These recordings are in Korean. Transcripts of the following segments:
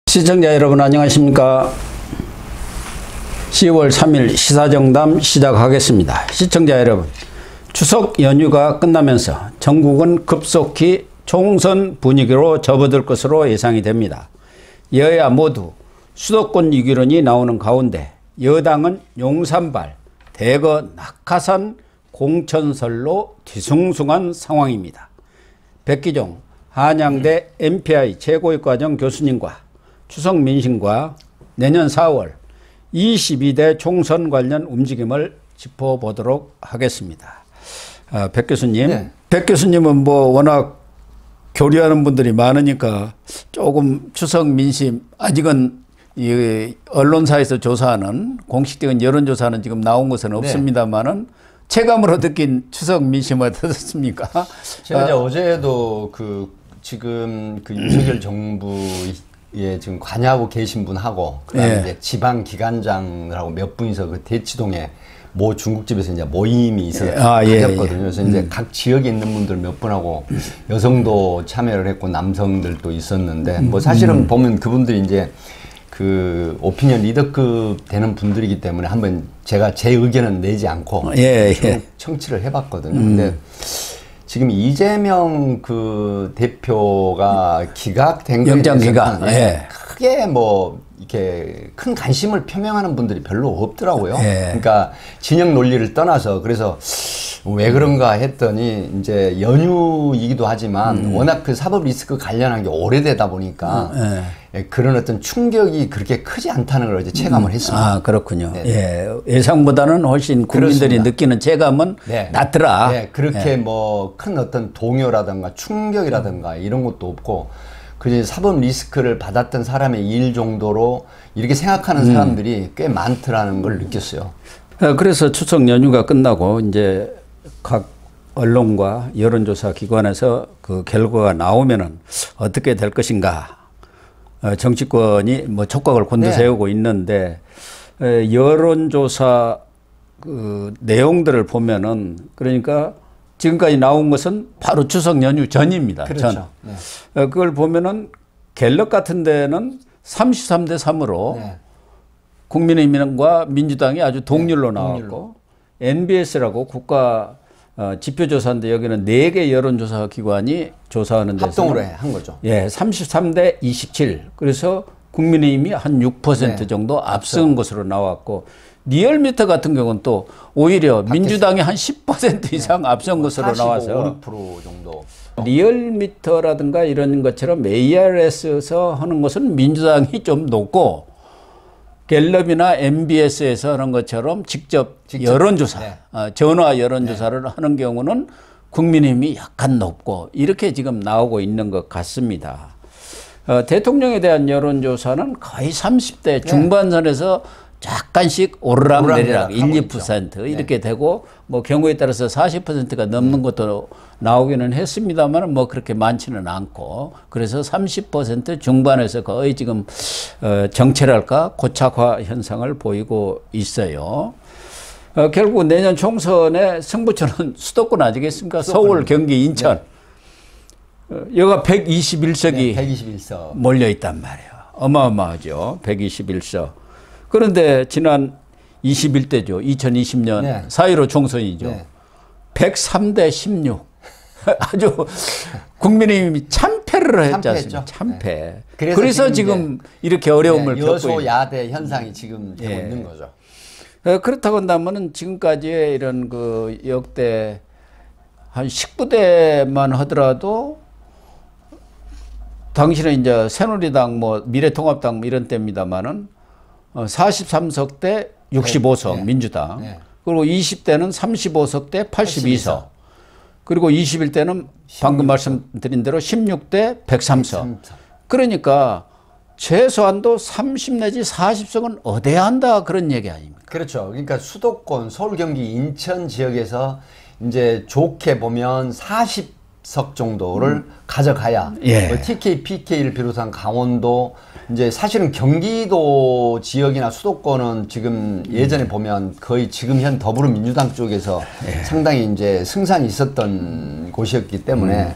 시청자 여러분 안녕하십니까. 10월 3일 시사정담 시작하겠습니다. 시청자 여러분, 추석 연휴가 끝나면서 전국은 급속히 총선 분위기로 접어들 것으로 예상이 됩니다. 여야 모두 수도권 위기론이 나오는 가운데 여당은 용산발, 대거 낙하산 공천설로 뒤숭숭한 상황입니다. 백기종 한양대 MPI 최고위과정 교수님과 추석 민심과 내년 4월 22대 총선 관련 움직임을 짚어보도록 하겠습니다. 백 교수님, 네. 백 교수님은 뭐 워낙 교류하는 분들이 많으니까 조금 추석 민심 아직은 이 언론사에서 조사하는 공식적인 여론조사는 지금 나온 것은 없습니다만은 체감으로 느낀 추석 민심 어떻습니까? 제가 이제 어제도 지금 윤석열 정부에 지금 관여하고 계신 분하고 그다음에 이제 지방 기관장하고 몇 분이서 그 대치동에 모 중국집에서 이제 모임이 있어서 가졌거든요. 그래서 이제 각 지역에 있는 분들 몇 분하고 여성도 참여를 했고 남성들도 있었는데 뭐 사실은 보면 그분들이 이제 그 오피니언 리더급 되는 분들이기 때문에 한번 제가 제 의견은 내지 않고 청취를 해봤거든요. 근데 지금 이재명 그 대표가 기각된 거에 영장 기각 크게 뭐 이렇게 큰 관심을 표명하는 분들이 별로 없더라고요. 그러니까 진영 논리를 떠나서 그래서 왜 그런가 했더니 이제 연휴이기도 하지만 워낙 그 사법 리스크 관련한 게 오래되다 보니까 그런 어떤 충격이 그렇게 크지 않다는 걸 이제 체감을 했습니다. 아, 그렇군요. 예상보다는 훨씬 국민들이 그렇습니다. 느끼는 체감은 낮더라. 그렇게 뭐 큰 어떤 동요라든가 충격이라든가 이런 것도 없고 그 사법 리스크를 받았던 사람의 일 정도로 이렇게 생각하는 사람들이 꽤 많더라는 걸 느꼈어요. 그래서 추석 연휴가 끝나고 이제 각 언론과 여론조사 기관에서 그 결과가 나오면은 어떻게 될 것인가. 정치권이 뭐 촉각을 곤두세우고 있는데 여론조사 그 내용들을 보면은 그러니까 지금까지 나온 것은 바로 추석 연휴 전입니다. 그렇죠. 그걸 보면은 갤럽 같은 데는 33대 3으로 국민의힘과 민주당이 아주 동률로 나왔고 NBS라고 국가 지표조사인데 여기는 4개 여론조사 기관이 조사하는 데서 합동으로 한 거죠. 33대 27. 그래서 국민의힘이 한 6% 정도 앞선 것으로 나왔고 리얼미터 같은 경우는 또 오히려 민주당이 한 10% 이상 앞선 것으로 나와서 5% 정도. 리얼미터라든가 이런 것처럼 ARS에서 하는 것은 민주당이 좀 높고 갤럽이나 MBS에서 하는 것처럼 직접 여론조사, 전화 여론조사를 하는 경우는 국민의힘이 약간 높고 이렇게 지금 나오고 있는 것 같습니다. 대통령에 대한 여론조사는 거의 30대 중반선에서 약간씩 오르락내리락 1, 2% 이렇게 되고 뭐 경우에 따라서 40%가 넘는 것도 나오기는 했습니다만 뭐 그렇게 많지는 않고 그래서 30% 중반에서 거의 지금 정체랄까 고착화 현상을 보이고 있어요. 결국 내년 총선의 승부처는 수도권 아니겠습니까? 서울, 경기, 인천. 여가 121석이 121석 몰려있단 말이에요. 어마어마하죠. 121석. 그런데 지난 21대죠. 2020년 4.15 총선이죠. 103대 16. 아주 국민의힘이 참패를 했지 않습니까? 참패. 그래서 지금 이렇게 어려움을 겪고 있는 여소야대 현상이 지금 되고 있는 거죠. 그렇다고 한다면 지금까지의 이런 그 역대 한 19대만 하더라도 당시는 이제 새누리당 뭐 미래통합당 이런 때입니다만은 43석 대 65석 민주당 그리고 20대는 35석 대 82석 그리고 21대는 방금 말씀드린 대로 16대 103석 그러니까 최소한도 30 내지 40석은 얻어야 한다 그런 얘기 아닙니까? 그렇죠. 그러니까 수도권 서울 경기 인천 지역에서 이제 좋게 보면 40석 정도를 가져가야 뭐 TK, PK를 비롯한 강원도 이제 사실은 경기도 지역이나 수도권은 지금 예전에 보면 거의 지금 현 더불어민주당 쪽에서 상당히 이제 승산이 있었던 곳이었기 때문에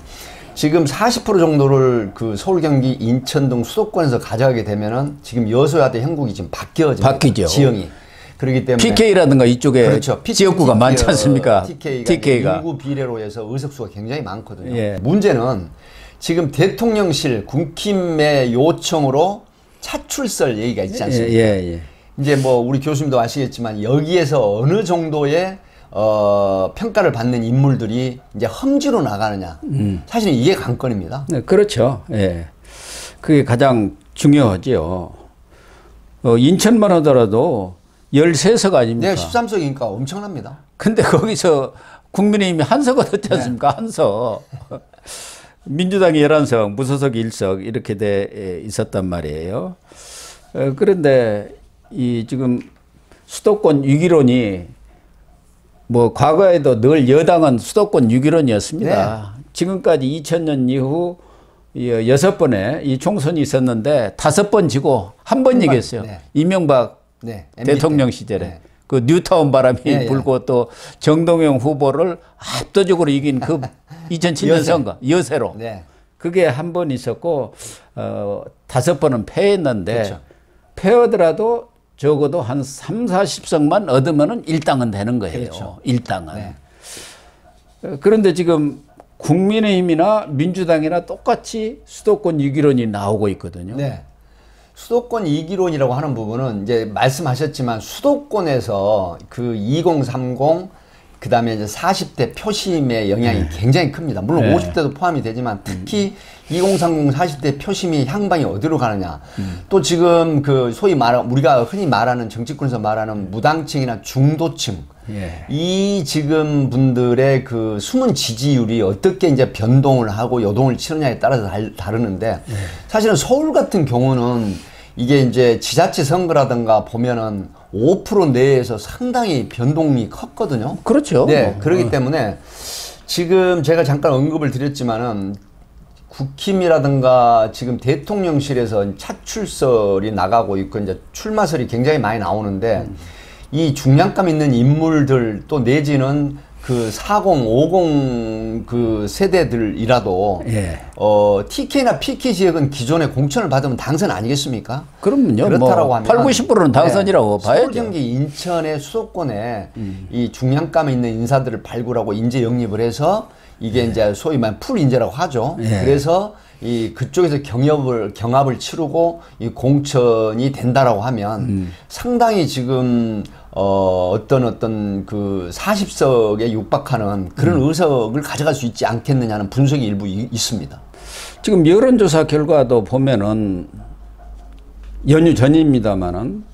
지금 40% 정도를 그 서울, 경기, 인천 등 수도권에서 가져가게 되면은 지금 여소야대 형국이 지금 바뀌죠. 지형이. 그렇기 때문에 PK라든가 이쪽에 그렇죠. 지역구가 많지 않습니까? TK가 인구 비례로 해서 의석수가 굉장히 많거든요. 예. 문제는 지금 대통령실 국힘의 요청으로 차출설 얘기가 있지 않습니까? 이제 뭐 우리 교수님도 아시겠지만 여기에서 어느 정도의 평가를 받는 인물들이 이제 험지로 나가느냐. 사실은 이게 관건입니다. 네, 그렇죠. 예. 그게 가장 중요하죠. 인천만 하더라도 13석 아닙니까? 네, 13석이니까 엄청납니다. 근데 거기서 국민의힘이 한 석 얻었지 않습니까? 네. 한 석. 민주당이 11석, 무소속 1석 이렇게 돼 있었단 말이에요. 그런데 이 지금 수도권 위기론이 뭐 과거에도 늘 여당은 수도권 위기론이었습니다. 네. 지금까지 2000년 이후 6번의 이 총선이 있었는데 5번 지고 한 번 이겼어요. 네. 이명박 네. 대통령 시절에. 네. 그 뉴타운 바람이 불고 또 정동영 후보를 압도적으로 이긴 그 2007년 선거 여세로. 네. 그게 한 번 있었고 5번은 패했는데 그렇죠. 패하더라도 적어도 한 3, 40석만 얻으면은 일당은 되는 거예요. 그렇죠. 일당은. 네. 그런데 지금 국민의힘이나 민주당이나 똑같이 수도권 위기론이 나오고 있거든요. 네. 수도권 위기론이라고 하는 부분은 이제 말씀하셨지만 수도권에서 그 2030 그다음에 이제 40대 표심의 영향이 굉장히 큽니다. 물론 50대도 포함이 되지만 특히 2030 40대 표심이 향방이 어디로 가느냐. 또 지금 그 소위 우리가 흔히 말하는 정치권에서 말하는 무당층이나 중도층 이 지금 분들의 그 숨은 지지율이 어떻게 이제 변동을 하고 요동을 치느냐에 따라서 다르는데 사실은 서울 같은 경우는 이게 이제 지자체 선거라든가 보면은 5% 내에서 상당히 변동이 컸거든요. 그렇죠. 네, 그렇기 때문에 지금 제가 잠깐 언급을 드렸지만은 국힘이라든가 지금 대통령실에서 차출설이 나가고 있고 이제 출마설이 굉장히 많이 나오는데 이 중량감 있는 인물들 또 내지는 그 40, 50 그 세대들이라도 TK나 PK 지역은 기존에 공천을 받으면 당선 아니겠습니까? 그럼요. 그렇다라고 뭐 하면 8, 90%는 당선이라고 봐야죠. 서울, 경기, 인천의 수도권에 이 중량감 있는 인사들을 발굴하고 인재 영입을 해서 이게 이제 소위 말하는 풀 인재라고 하죠. 그래서 이 그쪽에서 경합을 치르고 이 공천이 된다라고 하면 상당히 지금 어떤 그 40석에 육박하는 그런 의석을 가져갈 수 있지 않겠느냐는 분석이 일부 있습니다. 지금 여론조사 결과도 보면은 연휴 전입니다만은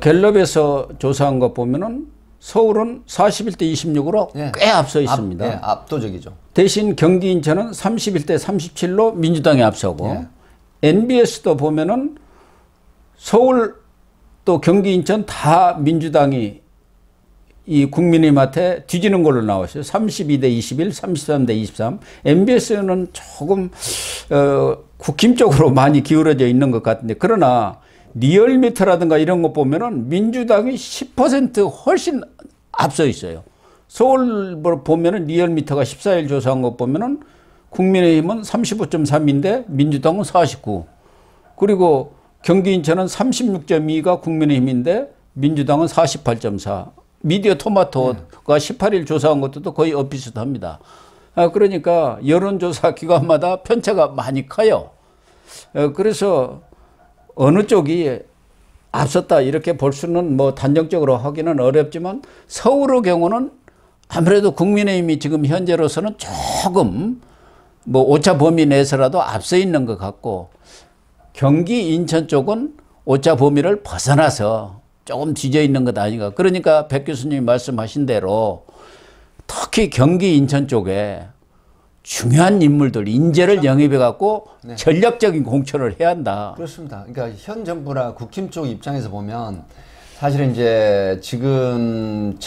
갤럽에서 조사한 거 보면은 서울은 41대 26으로 꽤 앞서 있습니다. 압도적이죠. 대신 경기 인천은 31대 37로 민주당이 앞서고 NBS도 보면은 서울 또 경기 인천 다 민주당이 이 국민의힘한테 뒤지는 걸로 나왔어요. 32대 21, 33대 23. MBS는 조금 국힘 쪽으로 많이 기울어져 있는 것 같은데 그러나 리얼미터라든가 이런 거 보면은 민주당이 10% 훨씬 앞서 있어요. 서울 보면은 리얼미터가 14일 조사한 거 보면은 국민의힘은 35.3인데 민주당은 49. 그리고 경기 인천은 36.2가 국민의힘인데 민주당은 48.4. 미디어 토마토가 18일 조사한 것도 거의 엇비슷합니다. 그러니까 여론조사 기관마다 편차가 많이 커요. 그래서 어느 쪽이 앞섰다 이렇게 볼 수는 뭐 단정적으로 하기는 어렵지만 서울의 경우는 아무래도 국민의힘이 지금 현재로서는 조금 뭐 오차 범위 내에서라도 앞서 있는 것 같고 경기 인천 쪽은 오차 범위를 벗어나서 조금 뒤져 있는 것 아닌가. 그러니까 백 교수님이 말씀하신 대로 특히 경기 인천 쪽에 중요한 인물들, 인재를 영입해 갖고 전략적인 공천을 해야 한다. 그렇습니다. 그러니까 현 정부나 국힘 쪽 입장에서 보면 사실은 이제 지금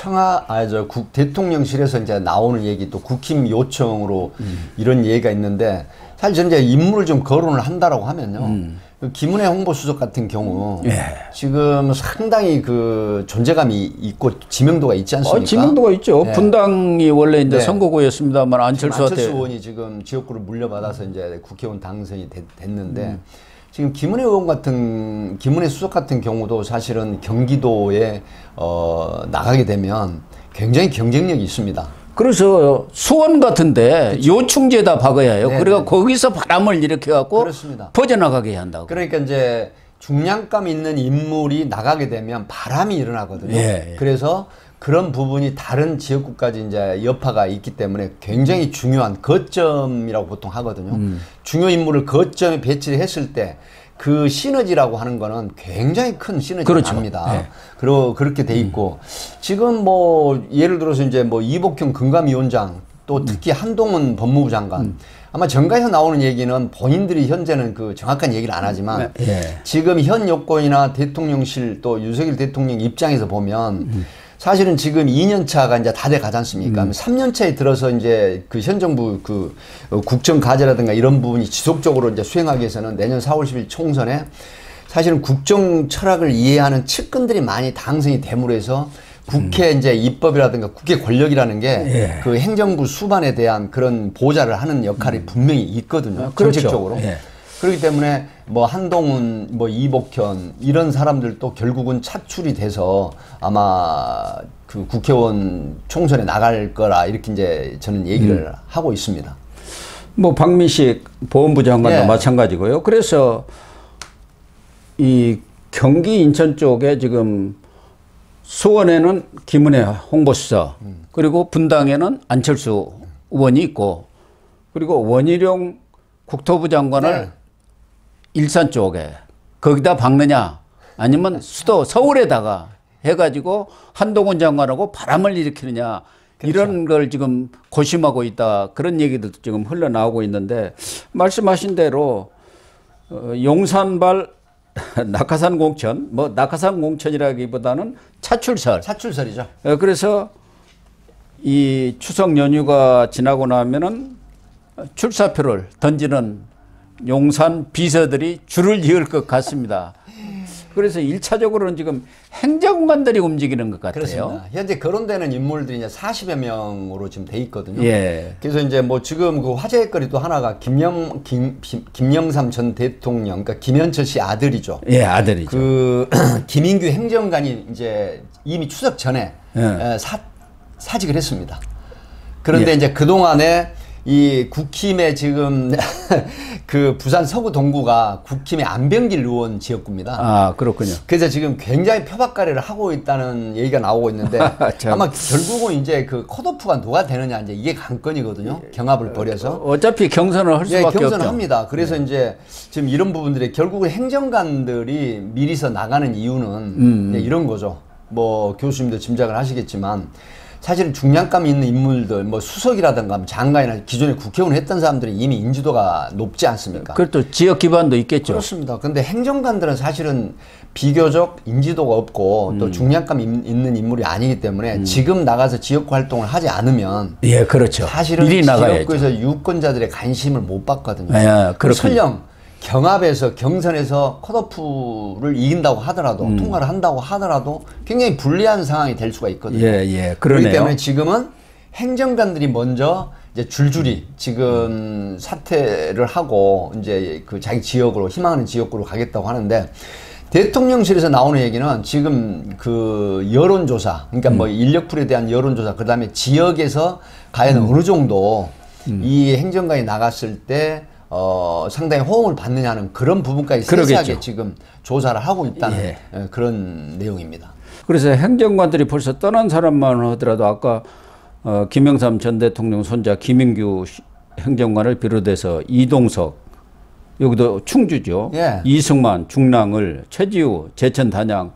대통령실에서 이제 나오는 얘기 또 국힘 요청으로 이런 얘기가 있는데 사실 저는 이제 인물을 좀 거론을 한다라고 하면요. 김은혜 홍보수석 같은 경우 예. 지금 상당히 그 존재감이 있고 지명도가 있지 않습니까? 지명도가 있죠. 네. 분당이 원래 이제 네. 선거구였습니다만 안철수 의원이 지금 지역구를 물려받아서 이제 국회의원 당선이 됐는데 지금 김은혜 수석 같은 경우도 사실은 경기도에 나가게 되면 굉장히 경쟁력이 있습니다. 그래서 수원 같은데 그렇죠. 요충지에다 박아야 해요. 네, 그래가 네. 거기서 바람을 일으켜 갖고 그렇습니다. 퍼져나가게 해야 한다고. 그러니까 이제 중량감 있는 인물이 나가게 되면 바람이 일어나거든요. 예, 예. 그래서 그런 부분이 다른 지역구까지 이제 여파가 있기 때문에 굉장히 중요한 거점이라고 보통 하거든요. 중요 인물을 거점에 배치를 했을 때 그 시너지라고 하는 거는 굉장히 큰 시너지가 그렇죠. 납니다. 네. 그리고 그렇게 돼 있고 지금 뭐 예를 들어서 이제 뭐 이복형 금감위원장 또 특히 한동훈 법무부 장관 아마 정가에서 나오는 얘기는 본인들이 현재는 그 정확한 얘기를 안 하지만 네. 지금 현 여권이나 대통령실 또 윤석열 대통령 입장에서 보면 사실은 지금 2년 차가 이제 다 돼 가지 않습니까? 3년 차에 들어서 이제 그 현 정부 그 국정 과제라든가 이런 부분이 지속적으로 이제 수행하기 위해서는 내년 4월 10일 총선에 사실은 국정 철학을 이해하는 측근들이 많이 당선이 됨으로 해서 국회 이제 입법이라든가 국회 권력이라는 게 그 행정부 수반에 대한 그런 보좌를 하는 역할이 분명히 있거든요. 그렇죠. 정책적으로. 예. 그렇기 때문에 뭐 한동훈, 뭐 이복현 이런 사람들도 결국은 차출이 돼서 아마 그 국회의원 총선에 나갈 거라 이렇게 이제 저는 얘기를 하고 있습니다. 뭐 박민식 보훈부 장관도 예. 마찬가지고요. 그래서 이 경기 인천 쪽에 지금 수원에는 김은혜 홍보수석 그리고 분당에는 안철수 의원이 있고 그리고 원희룡 국토부 장관을 네. 일산 쪽에 거기다 박느냐 아니면 수도 서울에다가 해가지고 한동훈 장관하고 바람을 일으키느냐 그렇죠. 이런 걸 지금 고심하고 있다 그런 얘기도 지금 흘러나오고 있는데 말씀하신 대로 용산발 낙하산 공천 뭐 낙하산 공천이라기보다는 차출설이죠. 그래서 이 추석 연휴가 지나고 나면은 출사표를 던지는 용산 비서들이 줄을 이을 것 같습니다. 그래서 1차적으로는 지금 행정관들이 움직이는 것 같아요. 그렇습니다. 현재 거론되는 인물들이 이제 40여 명으로 지금 돼 있거든요. 예. 그래서 이제 뭐 지금 그 화제거리 또 하나가 김영삼 전 대통령, 그러니까 김현철 씨 아들이죠. 예, 아들이죠. 그 김인규 행정관이 이제 이미 추석 전에 사직을 했습니다. 그런데 예. 이제 그 동안에 이 국힘의 지금 그 부산 서구 동구가 국힘의 안병길 의원 지역구입니다. 아, 그렇군요. 그래서 지금 굉장히 표박거리를 하고 있다는 얘기가 나오고 있는데 아마 결국은 이제 그 컷오프가 누가 되느냐 이제 이게 관건이거든요. 경합을 벌여서 어차피 경선을 할 수밖에 없죠. 경선을 합니다. 그래서 이제 지금 이런 부분들이 결국은 행정관들이 미리서 나가는 이유는 이제 이런 거죠. 뭐 교수님도 짐작을 하시겠지만 사실은 중량감 있는 인물들, 뭐 수석이라든가 장관이나 기존에 국회의원 했던 사람들이 이미 인지도가 높지 않습니까? 그것도 지역 기반도 있겠죠. 그렇습니다. 그런데 행정관들은 사실은 비교적 인지도가 없고 또 중량감 있는 인물이 아니기 때문에 지금 나가서 지역구 활동을 하지 않으면 예, 그렇죠. 사실은 미리 나가야죠. 지역구에서 유권자들의 관심을 못 받거든요. 예, 그렇군요. 설령 경합에서 경선에서 컷오프를 이긴다고 하더라도 통과를 한다고 하더라도 굉장히 불리한 상황이 될 수가 있거든요. 예, 예, 그러네요. 그렇기 때문에 지금은 행정관들이 먼저 이제 줄줄이 지금 사퇴를 하고 이제 그 자기 지역으로 희망하는 지역구로 가겠다고 하는데 대통령실에서 나오는 얘기는 지금 그 여론조사, 그러니까 뭐 인력풀에 대한 여론조사, 그 다음에 지역에서 과연 어느 정도 이 행정관이 나갔을 때 상당히 호응을 받느냐는 그런 부분까지 세세하게 지금 조사를 하고 있다는 그런 내용입니다. 그래서 행정관들이 벌써 떠난 사람만 하더라도 아까 김영삼 전 대통령 손자 김인규 행정관을 비롯해서 이동석 여기도 충주죠. 예. 이승만, 중랑을, 최지우, 제천 단양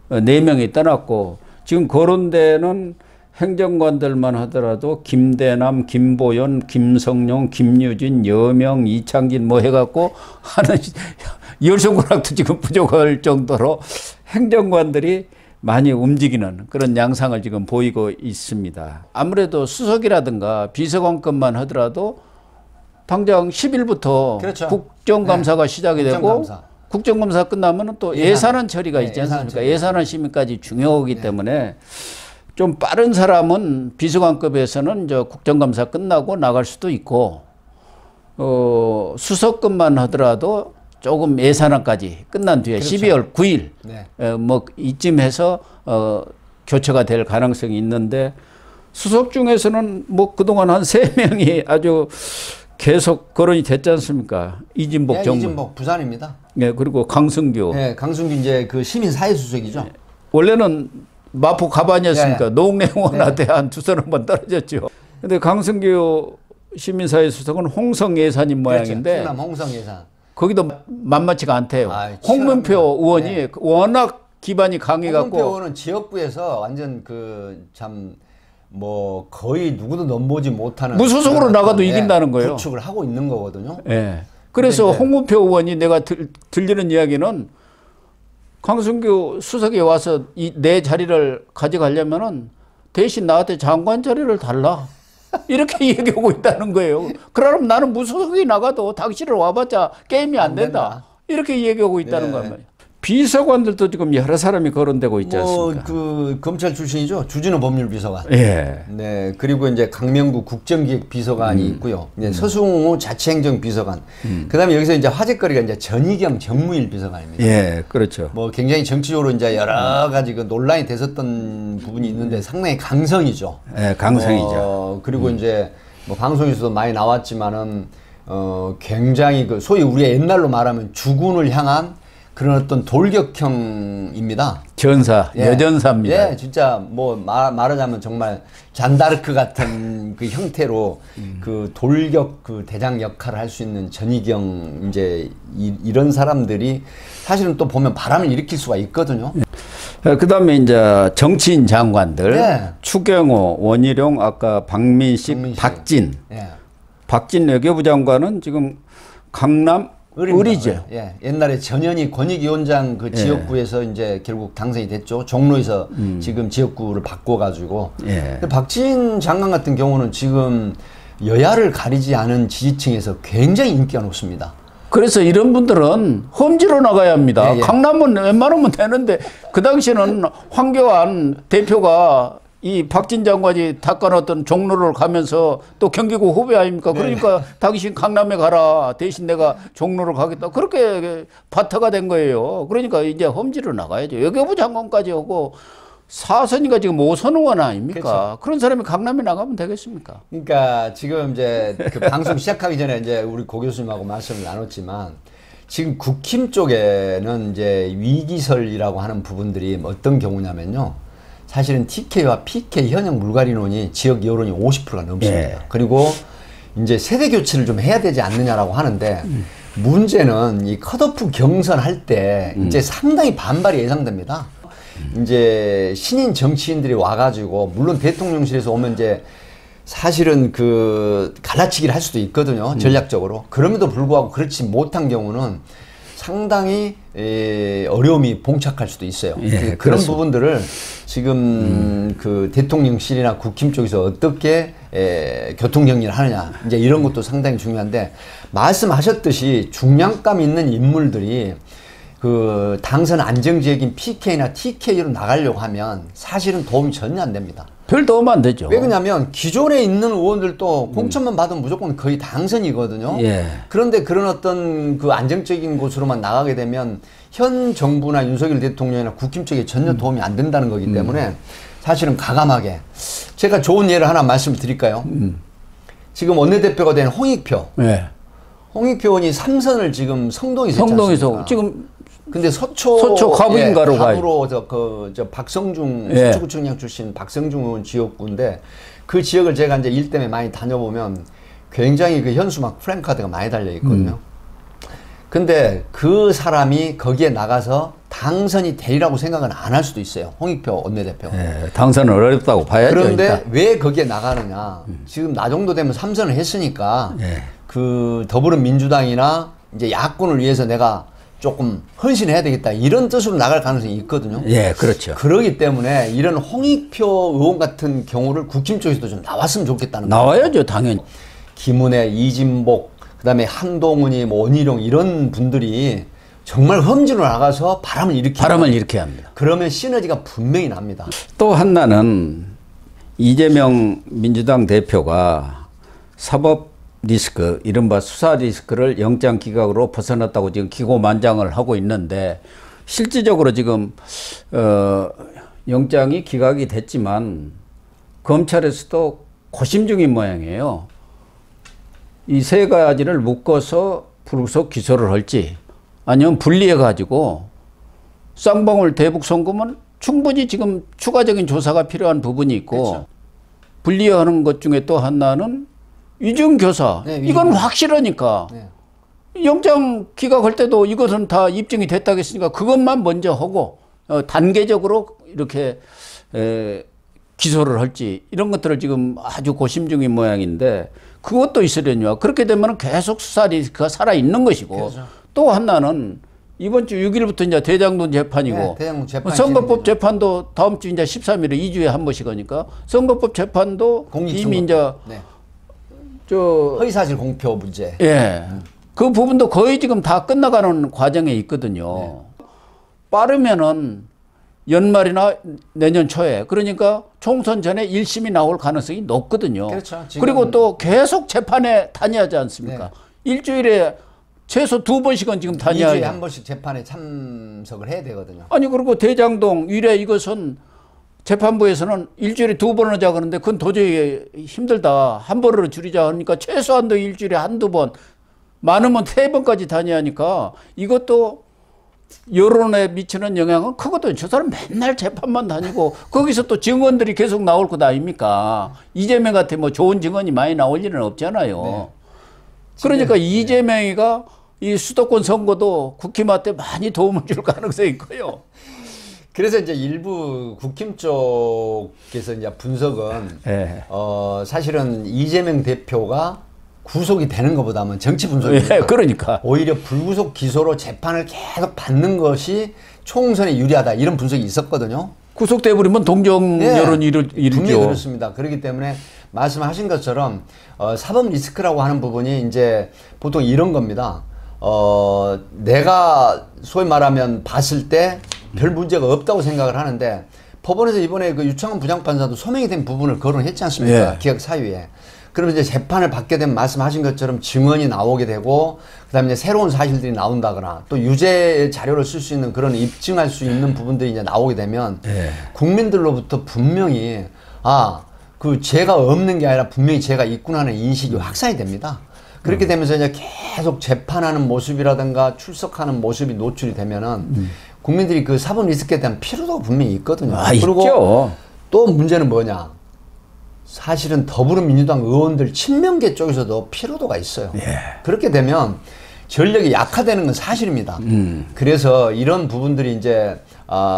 4명이 떠났고 지금 거론되는 행정관들만 하더라도 김대남, 김보연, 김성룡, 김유진, 여명, 이창진 뭐 해갖고 하는 열 손가락도 지금 부족할 정도로 행정관들이 많이 움직이는 그런 양상을 지금 보이고 있습니다. 아무래도 수석이라든가 비서관급만 하더라도 당장 10일부터 그렇죠. 국정감사가 시작이 국정감사. 되고 국정감사 끝나면 또 예산안 처리가 있지 않습니까? 예산안 심의까지 중요하기 때문에 좀 빠른 사람은 비서관급에서는 저 국정감사 끝나고 나갈 수도 있고, 수석급만 하더라도 조금 예산안까지 끝난 뒤에 그렇죠. 12월 9일 뭐 이쯤 해서 교체가 될 가능성이 있는데, 수석 중에서는 뭐 그동안 한 3명이 아주 계속 거론이 됐지 않습니까? 이진복 정무. 이진복 부산입니다. 네, 그리고 강승규. 네, 강승규 이제 그 시민사회수석이죠. 네. 원래는 마포 가반이었으니까 노웅래원한테 한 2선만 떨어졌죠. 근데 강승규 시민사회수석은 홍성 예산인 모양인데. 충남 홍성 예산. 거기도 만만치가 않대요. 홍문표 의원이 워낙 기반이 강해갖고. 홍문표 의원은 지역구에서 완전 그 참 뭐 거의 누구도 넘보지 못하는 무소속으로 나가도 이긴다는 거예요. 구축을 하고 있는 거거든요. 예. 그래서 홍문표 의원이 내가 들리는 이야기는 강승규 수석이 와서 내 자리를 가져가려면은 대신 나한테 장관 자리를 달라. 이렇게 얘기하고 있다는 거예요. 그럼 나는 무소속이 나가도 당신을 와봤자 게임이 안 된다. 이렇게 얘기하고 있다는 거예요. 비서관들도 지금 여러 사람이 거론되고 있지 않습니까? 그 검찰 출신이죠. 주진우 법률비서관. 예. 네. 그리고 이제 강명구 국정기획비서관이 있고요. 이제 서승우 자치행정비서관. 그다음에 여기서 이제 화제거리가 이제 전희경 정무일 비서관입니다. 예, 그렇죠. 뭐 굉장히 정치적으로 이제 여러 가지 그 논란이 됐었던 부분이 있는데 상당히 강성이죠. 예, 강성이죠. 그리고 이제 뭐 방송에서도 많이 나왔지만은 굉장히 그 소위 우리가 옛날로 말하면 주군을 향한 그런 어떤 돌격형입니다. 전사, 여전사입니다. 예, 진짜 뭐 말하자면 정말 잔다르크 같은 그 형태로 그 돌격 그 대장 역할을 할 수 있는 전희경 이제 이런 사람들이 사실은 또 보면 바람을 일으킬 수가 있거든요. 그다음에 이제 정치인 장관들 추경호, 원희룡, 아까 박민식, 박진. 박진 외교부 장관은 지금 강남 의리죠. 예, 옛날에 전현희 권익위원장 그 지역구에서 이제 결국 당선이 됐죠. 종로에서 지금 지역구를 바꿔가지고. 박진 장관 같은 경우는 지금 여야를 가리지 않은 지지층에서 굉장히 인기가 높습니다. 그래서 이런 분들은 험지로 나가야 합니다. 강남은 웬만하면 되는데 그 당시에는 황교안 대표가 이 박진 장관이 닦아놨던 종로를 가면서 또 경기구 후배 아닙니까? 그러니까 당신 강남에 가라. 대신 내가 종로를 가겠다. 그렇게 바타가 된 거예요. 그러니까 이제 험지로 나가야죠. 외교부 장관까지 하고 4선이가 지금 5선 의원 아닙니까? 그렇죠. 그런 사람이 강남에 나가면 되겠습니까? 그러니까 지금 이제 그 방송 시작하기 전에 이제 우리 고 교수님하고 말씀을 나눴지만 지금 국힘 쪽에는 이제 위기설이라고 하는 부분들이 어떤 경우냐면요. 사실은 TK와 PK 현역 물갈이론이 지역 여론이 50%가 넘습니다. 그리고 이제 세대 교체를 좀 해야 되지 않느냐라고 하는데 문제는 이 컷오프 경선할 때 이제 상당히 반발이 예상됩니다. 이제 신인 정치인들이 와가지고 물론 대통령실에서 오면 이제 사실은 그 갈라치기를 할 수도 있거든요. 전략적으로. 그럼에도 불구하고 그렇지 못한 경우는 상당히 어려움이 봉착할 수도 있어요. 그런 그렇습니다. 부분들을 지금 그 대통령실이나 국힘 쪽에서 어떻게 교통정리를 하느냐 이제 이런 것도 상당히 중요한데 말씀하셨듯이 중량감 있는 인물들이 그 당선 안정지역인 PK나 TK로 나가려고 하면 사실은 도움이 전혀 안 됩니다. 별 도움 안 되죠. 왜 그러냐면 기존에 있는 의원들도 공천만 받으면 무조건 거의 당선이거든요. 그런데 그런 어떤 그 안정적인 곳으로만 나가게 되면 현 정부나 윤석열 대통령이나 국힘 쪽에 전혀 도움이 안 된다는 거기 때문에 사실은 가감하게 제가 좋은 예를 하나 말씀을 드릴까요? 지금 원내대표가 된 홍익표. 홍익표 의원이 3선을 지금 성동에서 지금 근데 서초 가부인가로 가부로 저 박성중 서초구청장 출신 박성중 의원 지역구인데 그 지역을 제가 이제 일 때문에 많이 다녀보면 굉장히 그 현수 막 프랭카드가 많이 달려 있거든요. 근데 그 사람이 거기에 나가서 당선이 되리라고 생각은 안 할 수도 있어요. 홍익표 원내대표. 당선은 어렵다고 봐야죠. 그런데 일단. 왜 거기에 나가느냐. 지금 나 정도 되면 3선을 했으니까 그 더불어민주당이나 이제 야권을 위해서 내가 조금 헌신해야 되겠다 이런 뜻으로 나갈 가능성이 있거든요. 그렇죠. 그러기 때문에 이런 홍익표 의원 같은 경우를 국힘 쪽에서도 좀 나왔으면 좋겠다는 거예요. 나와야죠, 당연히. 김은혜, 이진복, 그다음에 한동훈이 뭐 원희룡 이런 분들이 정말 험지로 나가서 바람을 일으켜야 합니다. 그러면 시너지가 분명히 납니다. 또 하나는 이재명 민주당 대표가 사법 리스크, 이른바 수사 리스크를 영장 기각으로 벗어났다고 지금 기고만장을 하고 있는데, 실질적으로 지금 영장이 기각이 됐지만 검찰에서도 고심 중인 모양이에요. 이 세 가지를 묶어서 불구속 기소를 할지 아니면 분리해 가지고 쌍방울 대북 송금은 충분히 지금 추가적인 조사가 필요한 부분이 있고, 그렇죠. 분리하는 것 중에 또 하나는 위중교사. 네, 이건 확실하니까. 네. 영장 기각할 때도 이것은 다 입증이 됐다고 했으니까 그것만 먼저 하고 단계적으로 이렇게 기소를 할지, 이런 것들을 지금 아주 고심 중인 모양인데, 그것도 있으려니와 그렇게 되면 계속 수사 리스크가 살아있는 것이고, 그렇죠. 또 하나는 이번 주 6일부터 이제 대장동 재판이고, 네, 대장동 재판 선거법 재판도 다음 주 이제 13일에 2주에 한 번씩 하니까 선거법 재판도 이미 이제 네. 허위사실 공표 문제. 예. 그 부분도 거의 지금 다 끝나가는 과정에 있거든요. 네. 빠르면은 연말이나 내년 초에, 그러니까 총선 전에 1심이 나올 가능성이 높거든요. 그렇죠. 그리고 또 계속 재판에 다녀야지 않습니까? 네. 일주일에 최소 2번씩은 지금 다녀야 2주에 한 번씩 재판에 참석을 해야 되거든요. 아니, 그리고 대장동 위례 이것은 재판부에서는 일주일에 2번 하자 그러는데 그건 도저히 힘들다. 한 번으로 줄이자 하니까 최소한도 일주일에 한두 번, 많으면 3번까지 다녀야 하니까 이것도 여론에 미치는 영향은 크거든요. 저 사람 맨날 재판만 다니고 거기서 또 증언들이 계속 나올 것 아닙니까? 이재명한테 뭐 좋은 증언이 많이 나올 일은 없잖아요. 네. 그러니까 이재명이가 이 수도권 선거도 국힘한테 많이 도움을 줄 가능성이 있고요. 그래서 이제 일부 국힘 쪽에서 이제 분석은 네. 사실은 이재명 대표가 구속이 되는 것보다는 정치 분석입니다. 예, 그러니까 오히려 불구속 기소로 재판을 계속 받는 것이 총선에 유리하다, 이런 분석이 있었거든요. 구속돼 버리면 동정 여론이 일으죠. 분명히 그렇습니다. 그렇기 때문에 말씀하신 것처럼 사법 리스크라고 하는 부분이 이제 보통 이런 겁니다. 내가 소위 말하면 봤을 때 별 문제가 없다고 생각을 하는데, 법원에서 이번에 그 유창훈 부장판사도 소명이 된 부분을 거론했지 않습니까? 예. 기각 사유에. 그러면 이제 재판을 받게 되면 말씀하신 것처럼 증언이 나오게 되고, 그 다음에 이제 새로운 사실들이 나온다거나, 또 유죄 자료를 쓸 수 있는 그런 입증할 수 있는 부분들이 이제 나오게 되면, 국민들로부터 분명히, 그 죄가 없는 게 아니라 분명히 죄가 있구나 하는 인식이 확산이 됩니다. 그렇게 되면서 이제 계속 재판하는 모습이라든가 출석하는 모습이 노출이 되면은, 국민들이 그 사법 리스크에 대한 피로도가 분명히 있거든요. 그리고 있죠. 또 문제는 뭐냐. 사실은 더불어민주당 의원들 친명계 쪽에서도 피로도가 있어요. 예. 그렇게 되면 전력이 약화되는 건 사실입니다. 그래서 이런 부분들이 이제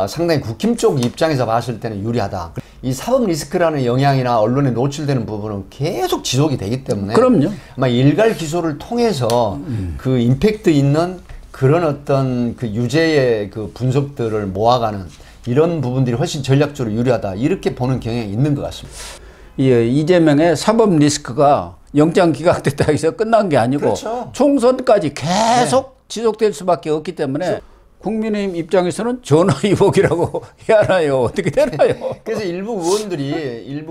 상당히 국힘 쪽 입장에서 봤을 때는 유리하다. 이 사법 리스크라는 영향이나 언론에 노출되는 부분은 계속 지속이 되기 때문에, 그럼요. 아마 일괄 기소를 통해서 그 임팩트 있는 그런 어떤 그 유죄의 그 분석들을 모아가는 이런 부분들이 훨씬 전략적으로 유리하다, 이렇게 보는 경향이 있는 것 같습니다. 예, 이재명의 사법 리스크가 영장 기각됐다 해서 끝난 게 아니고, 그렇죠. 총선까지 계속 지속될 수밖에 없기 때문에 국민의힘 입장에서는 전화위복이라고 해야 하나요? 어떻게 되나요? 그래서 일부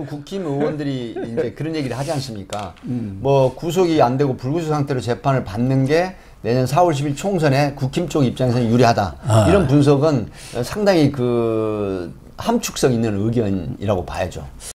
국힘 의원들이 이제 그런 얘기를 하지 않습니까? 뭐 구속이 안 되고 불구속 상태로 재판을 받는 게 내년 4월 10일 총선에 국힘 쪽 입장에서는 유리하다. 이런 분석은 상당히 그 함축성 있는 의견이라고 봐야죠.